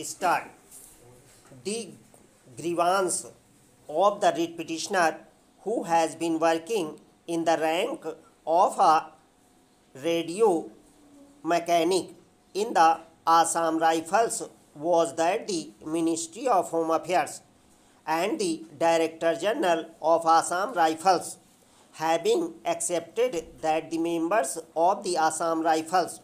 start. The grievance of the writ petitioner, who has been working in the rank of a radio mechanic in the Assam Rifles, was that the Ministry of Home Affairs and the Director General of Assam Rifles, having accepted that the members of the Assam Rifles,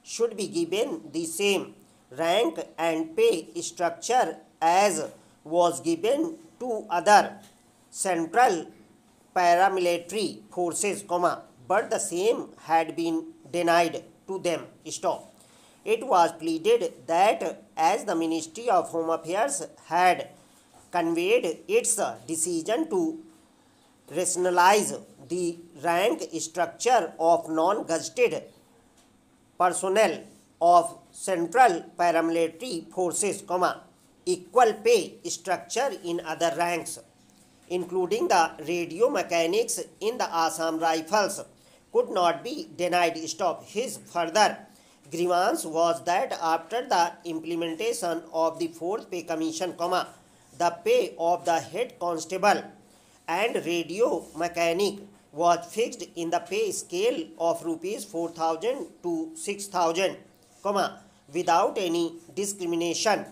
should be given the same rank and pay structure as was given to other central paramilitary forces, but the same had been denied to them. It was pleaded that as the Ministry of Home Affairs had conveyed its decision to rationalize the rank structure of non-gazetted personnel of central paramilitary forces, equal pay structure in other ranks, including the radio mechanics in the Assam Rifles, could not be denied. His further grievance was that after the implementation of the 4th Pay Commission, the pay of the head constable and radio mechanic was fixed in the pay scale of rupees 4,000 to 6,000, without any discrimination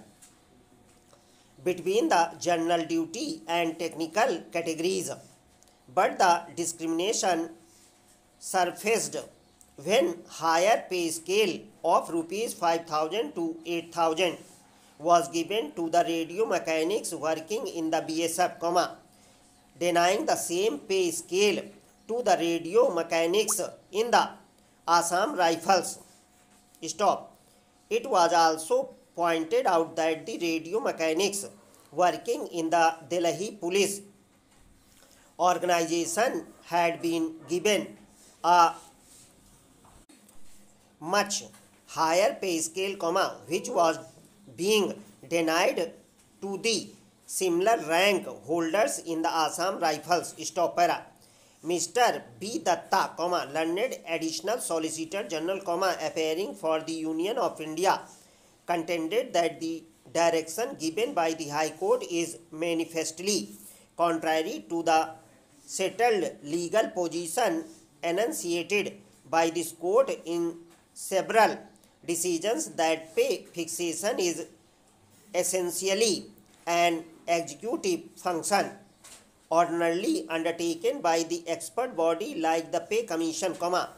between the general duty and technical categories. But the discrimination surfaced when higher pay scale of rupees 5,000 to 8,000 was given to the radio mechanics working in the BSF, denying the same pay scale to the radio mechanics in the Assam Rifles. It was also pointed out that the radio mechanics working in the Delhi police organization had been given a much higher pay scale, which was being denied to the similar rank holders in the Assam Rifles. Mr. B. Datta, learned additional Solicitor General, appearing for the Union of India, contended that the direction given by the High Court is manifestly contrary to the settled legal position enunciated by this court in several decisions, that pay fixation is essentially an executive function ordinarily undertaken by the expert body like the Pay Commission,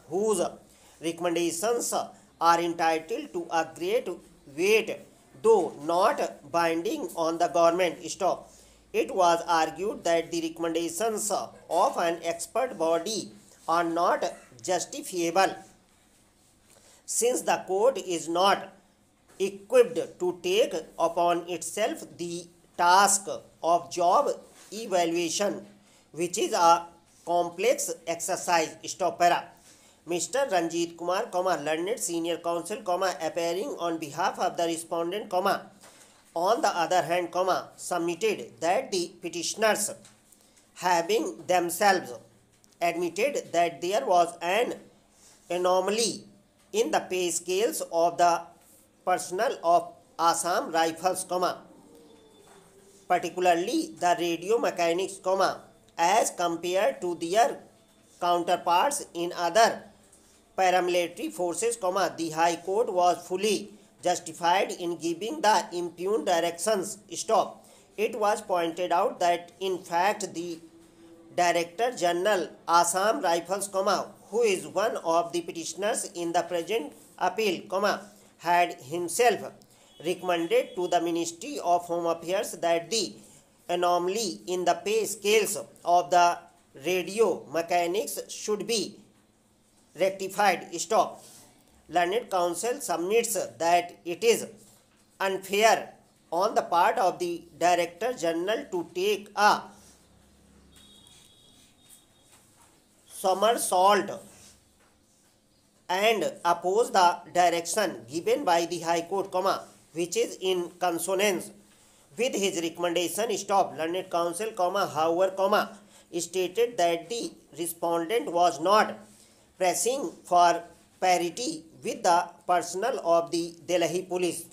whose recommendations are entitled to a great weight, though not binding on the government. It was argued that the recommendations of an expert body are not justifiable, since the court is not equipped to take upon itself the task of job evaluation, which is a complex exercise. Mr. Ranjit Kumar, learned senior counsel, appearing on behalf of the respondent, on the other hand, submitted that the petitioners, having themselves admitted that there was an anomaly in the pay scales of the personnel of Assam Rifles, particularly the radio mechanics, as compared to their counterparts in other paramilitary forces, the High Court was fully justified in giving the impugned directions. It was pointed out that in fact the Director General Assam Rifles, who is one of the petitioners in the present appeal, had himself recommended to the Ministry of Home Affairs that the anomaly in the pay scales of the radio mechanics should be rectified. Learned counsel submits that it is unfair on the part of the Director General to take a somersault and oppose the direction given by the High Court, which is in consonance with his recommendation. Learned counsel, however, stated that the respondent was not pressing for parity with the personnel of the Delhi police.